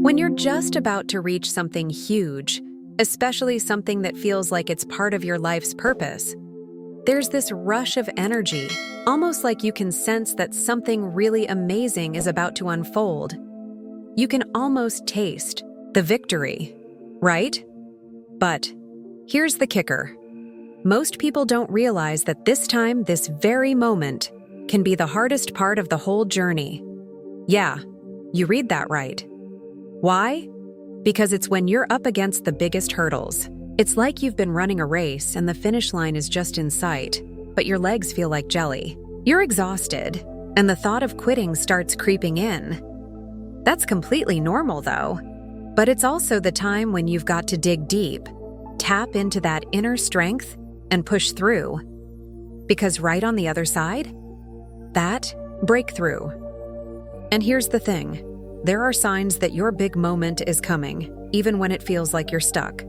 When you're just about to reach something huge, especially something that feels like it's part of your life's purpose, there's this rush of energy, almost like you can sense that something really amazing is about to unfold. You can almost taste the victory, right? But here's the kicker. Most people don't realize that this time, this very moment, can be the hardest part of the whole journey. Yeah, you read that right. Why? Because it's when you're up against the biggest hurdles. It's like you've been running a race and the finish line is just in sight, but your legs feel like jelly. You're exhausted, and the thought of quitting starts creeping in. That's completely normal, though. But it's also the time when you've got to dig deep, tap into that inner strength, and push through. Because right on the other side, that breakthrough. And here's the thing. There are signs that your big moment is coming, even when it feels like you're stuck.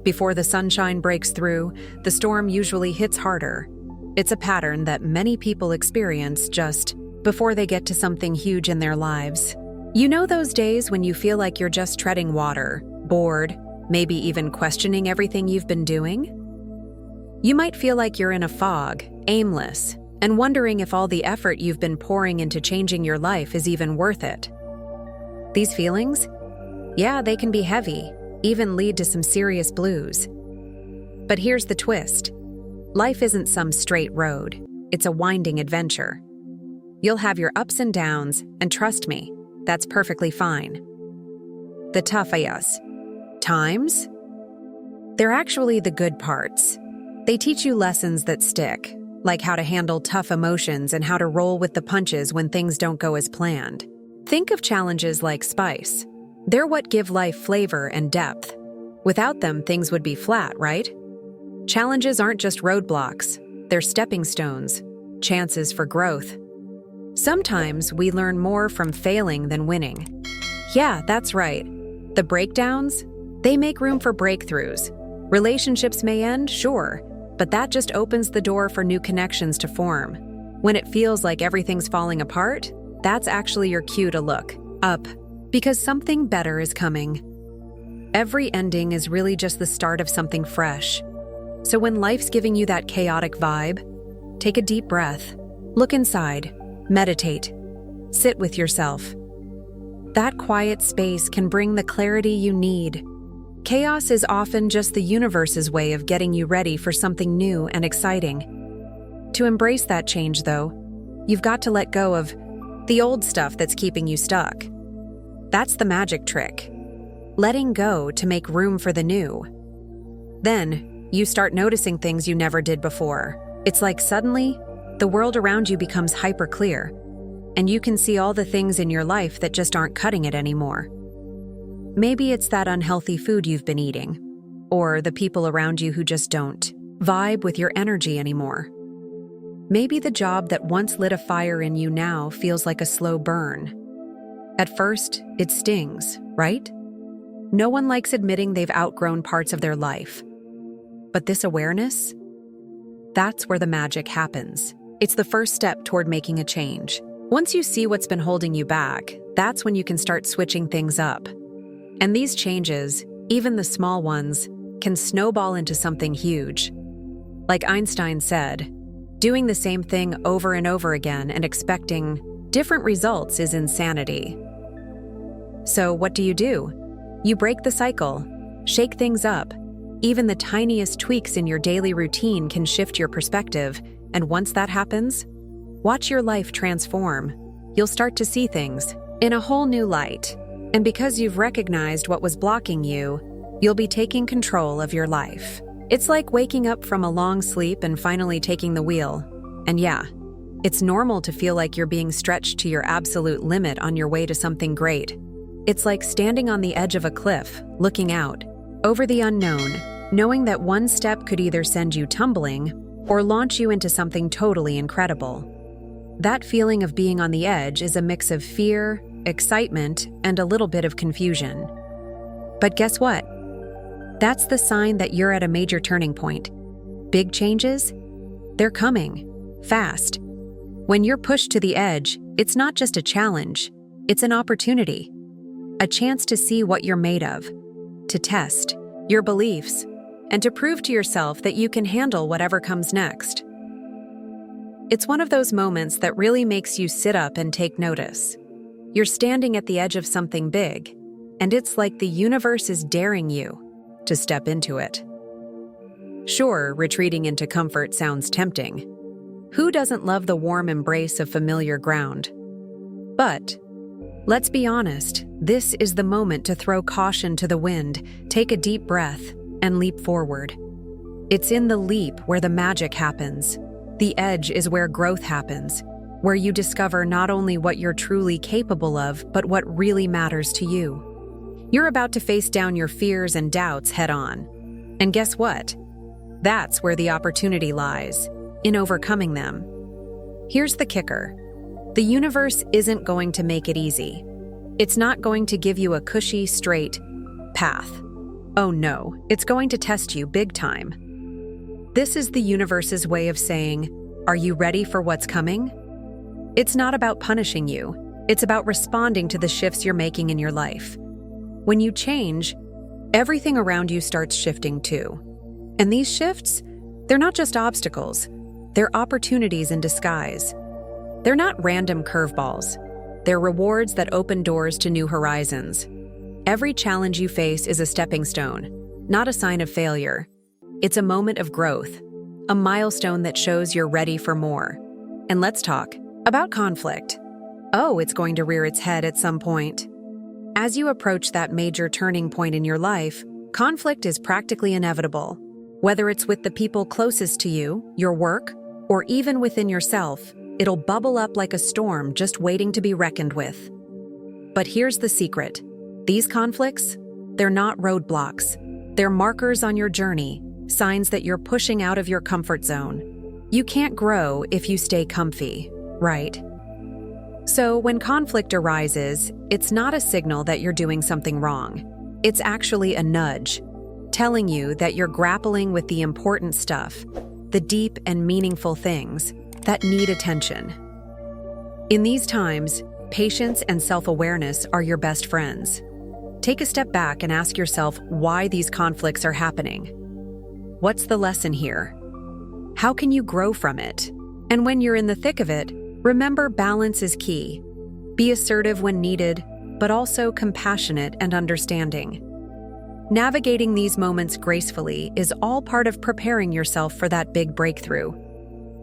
Before the sunshine breaks through, the storm usually hits harder. It's a pattern that many people experience just before they get to something huge in their lives. You know those days when you feel like you're just treading water, bored, maybe even questioning everything you've been doing? You might feel like you're in a fog, aimless, and wondering if all the effort you've been pouring into changing your life is even worth it. These feelings? Yeah, they can be heavy, even lead to some serious blues. But here's the twist. Life isn't some straight road. It's a winding adventure. You'll have your ups and downs, and trust me, that's perfectly fine. The tough times? They're actually the good parts. They teach you lessons that stick, like how to handle tough emotions and how to roll with the punches when things don't go as planned. Think of challenges like spice. They're what give life flavor and depth. Without them, things would be flat, right? Challenges aren't just roadblocks. They're stepping stones, chances for growth. Sometimes we learn more from failing than winning. Yeah, that's right. The breakdowns, they make room for breakthroughs. Relationships may end, sure, but that just opens the door for new connections to form. When it feels like everything's falling apart, that's actually your cue to look up, because something better is coming. Every ending is really just the start of something fresh. So when life's giving you that chaotic vibe, take a deep breath, look inside, meditate, sit with yourself. That quiet space can bring the clarity you need. Chaos is often just the universe's way of getting you ready for something new and exciting. To embrace that change, though, you've got to let go of the old stuff that's keeping you stuck. That's the magic trick. Letting go to make room for the new. Then, you start noticing things you never did before. It's like suddenly, the world around you becomes hyper clear, and you can see all the things in your life that just aren't cutting it anymore. Maybe it's that unhealthy food you've been eating, or the people around you who just don't vibe with your energy anymore. Maybe the job that once lit a fire in you now feels like a slow burn. At first, it stings, right? No one likes admitting they've outgrown parts of their life. But this awareness? That's where the magic happens. It's the first step toward making a change. Once you see what's been holding you back, that's when you can start switching things up. And these changes, even the small ones, can snowball into something huge. Like Einstein said, doing the same thing over and over again and expecting different results is insanity. So what do? You break the cycle, shake things up. Even the tiniest tweaks in your daily routine can shift your perspective, and once that happens, watch your life transform. You'll start to see things in a whole new light. And because you've recognized what was blocking you, you'll be taking control of your life. It's like waking up from a long sleep and finally taking the wheel. And yeah, it's normal to feel like you're being stretched to your absolute limit on your way to something great. It's like standing on the edge of a cliff, looking out, over the unknown, knowing that one step could either send you tumbling or launch you into something totally incredible. That feeling of being on the edge is a mix of fear, excitement, and a little bit of confusion. But guess what? That's the sign that you're at a major turning point. Big changes? They're coming. Fast. When you're pushed to the edge, it's not just a challenge, it's an opportunity. a chance to see what you're made of, to test your beliefs, and to prove to yourself that you can handle whatever comes next. It's one of those moments that really makes you sit up and take notice. You're standing at the edge of something big, and it's like the universe is daring you to step into it. Sure, retreating into comfort sounds tempting. Who doesn't love the warm embrace of familiar ground? But let's be honest, this is the moment to throw caution to the wind, take a deep breath, and leap forward. It's in the leap where the magic happens. The edge is where growth happens, where you discover not only what you're truly capable of, but what really matters to you. You're about to face down your fears and doubts head on. And guess what? That's where the opportunity lies, in overcoming them. Here's the kicker. The universe isn't going to make it easy. It's not going to give you a cushy, straight path. Oh no, it's going to test you big time. This is the universe's way of saying, are you ready for what's coming? It's not about punishing you. It's about responding to the shifts you're making in your life. When you change, everything around you starts shifting too. And these shifts, they're not just obstacles. They're opportunities in disguise. They're not random curveballs. They're rewards that open doors to new horizons. Every challenge you face is a stepping stone, not a sign of failure. It's a moment of growth, a milestone that shows you're ready for more. And let's talk about conflict. Oh, it's going to rear its head at some point. As you approach that major turning point in your life, conflict is practically inevitable. Whether it's with the people closest to you, your work, or even within yourself, it'll bubble up like a storm just waiting to be reckoned with. But here's the secret. These conflicts, they're not roadblocks. They're markers on your journey, signs that you're pushing out of your comfort zone. You can't grow if you stay comfy, right? So when conflict arises, it's not a signal that you're doing something wrong. It's actually a nudge, telling you that you're grappling with the important stuff, the deep and meaningful things that need attention. In these times, patience and self-awareness are your best friends. Take a step back and ask yourself why these conflicts are happening. What's the lesson here? How can you grow from it? And when you're in the thick of it, remember balance is key. Be assertive when needed, but also compassionate and understanding. Navigating these moments gracefully is all part of preparing yourself for that big breakthrough.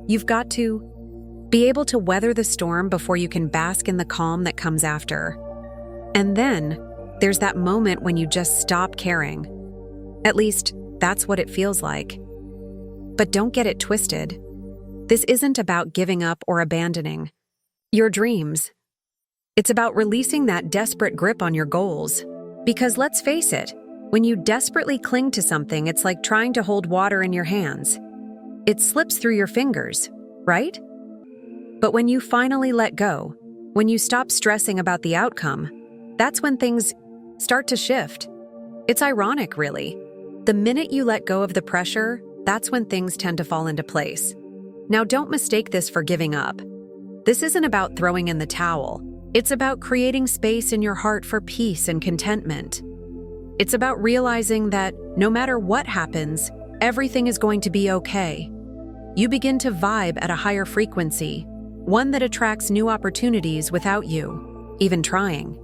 You've got to be able to weather the storm before you can bask in the calm that comes after. And then, there's that moment when you just stop caring. At least, that's what it feels like. But don't get it twisted. This isn't about giving up or abandoning your dreams. It's about releasing that desperate grip on your goals. Because let's face it, when you desperately cling to something, it's like trying to hold water in your hands. It slips through your fingers, right? But when you finally let go, when you stop stressing about the outcome, that's when things start to shift. It's ironic, really. The minute you let go of the pressure, that's when things tend to fall into place. Now, don't mistake this for giving up. This isn't about throwing in the towel. It's about creating space in your heart for peace and contentment. It's about realizing that no matter what happens, everything is going to be okay. You begin to vibe at a higher frequency, one that attracts new opportunities without you even trying.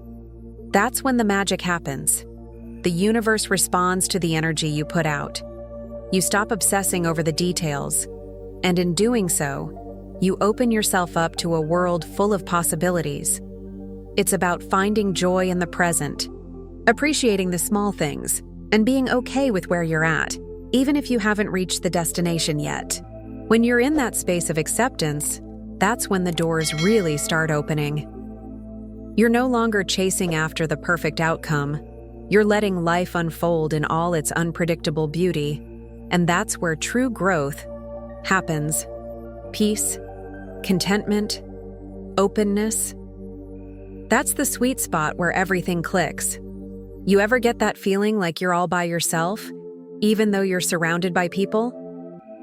That's when the magic happens. The universe responds to the energy you put out. You stop obsessing over the details, and in doing so, you open yourself up to a world full of possibilities. It's about finding joy in the present, appreciating the small things, and being okay with where you're at, even if you haven't reached the destination yet. When you're in that space of acceptance, that's when the doors really start opening. You're no longer chasing after the perfect outcome. You're letting life unfold in all its unpredictable beauty, and that's where true growth happens. Peace, contentment, openness. That's the sweet spot where everything clicks. You ever get that feeling like you're all by yourself, even though you're surrounded by people?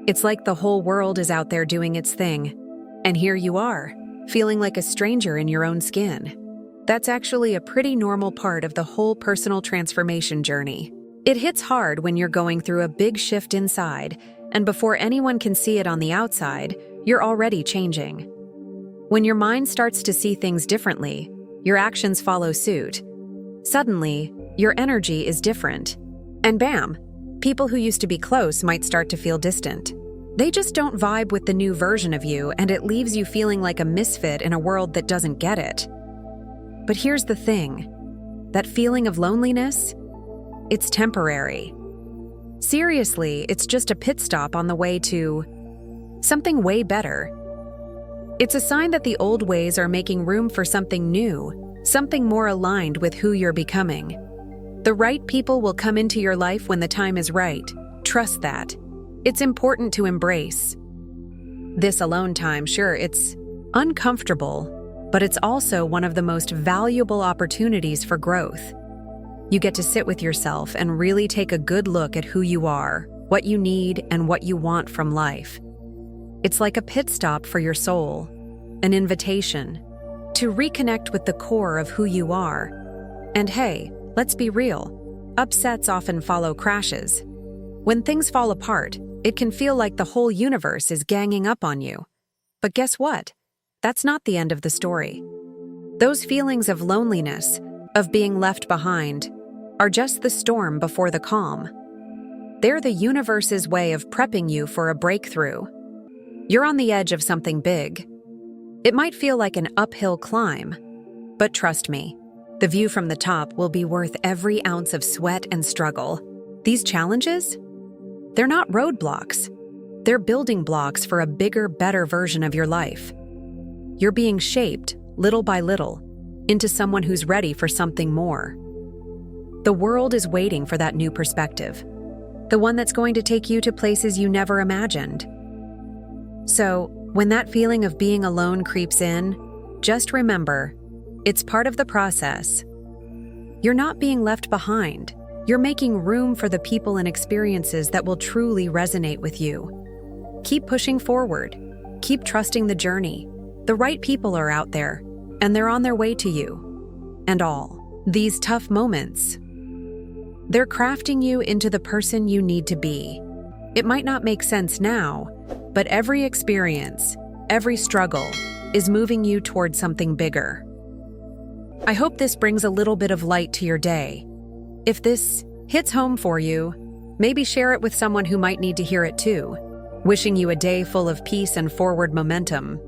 It's like the whole world is out there doing its thing, and here you are, feeling like a stranger in your own skin. That's actually a pretty normal part of the whole personal transformation journey. It hits hard when you're going through a big shift inside, and before anyone can see it on the outside, you're already changing. When your mind starts to see things differently, your actions follow suit. Suddenly, your energy is different. And bam, people who used to be close might start to feel distant. They just don't vibe with the new version of you, and it leaves you feeling like a misfit in a world that doesn't get it. But here's the thing. That feeling of loneliness, it's temporary. Seriously, it's just a pit stop on the way to something way better. It's a sign that the old ways are making room for something new, something more aligned with who you're becoming. The right people will come into your life when the time is right. Trust that. It's important to embrace. This alone time, sure, it's uncomfortable, but it's also one of the most valuable opportunities for growth. You get to sit with yourself and really take a good look at who you are, what you need, and what you want from life. It's like a pit stop for your soul, an invitation to reconnect with the core of who you are. And hey, let's be real, upsets often follow crashes. When things fall apart, it can feel like the whole universe is ganging up on you. But guess what? That's not the end of the story. Those feelings of loneliness, of being left behind, are just the storm before the calm. They're the universe's way of prepping you for a breakthrough. You're on the edge of something big. It might feel like an uphill climb, but trust me, the view from the top will be worth every ounce of sweat and struggle. These challenges? They're not roadblocks. They're building blocks for a bigger, better version of your life. You're being shaped, little by little, into someone who's ready for something more. The world is waiting for that new perspective, the one that's going to take you to places you never imagined. So, when that feeling of being alone creeps in, just remember, it's part of the process. You're not being left behind. You're making room for the people and experiences that will truly resonate with you. Keep pushing forward. Keep trusting the journey. The right people are out there, and they're on their way to you. And all these tough moments, they're crafting you into the person you need to be. It might not make sense now, but every experience, every struggle, is moving you toward something bigger. I hope this brings a little bit of light to your day. If this hits home for you, maybe share it with someone who might need to hear it too. Wishing you a day full of peace and forward momentum.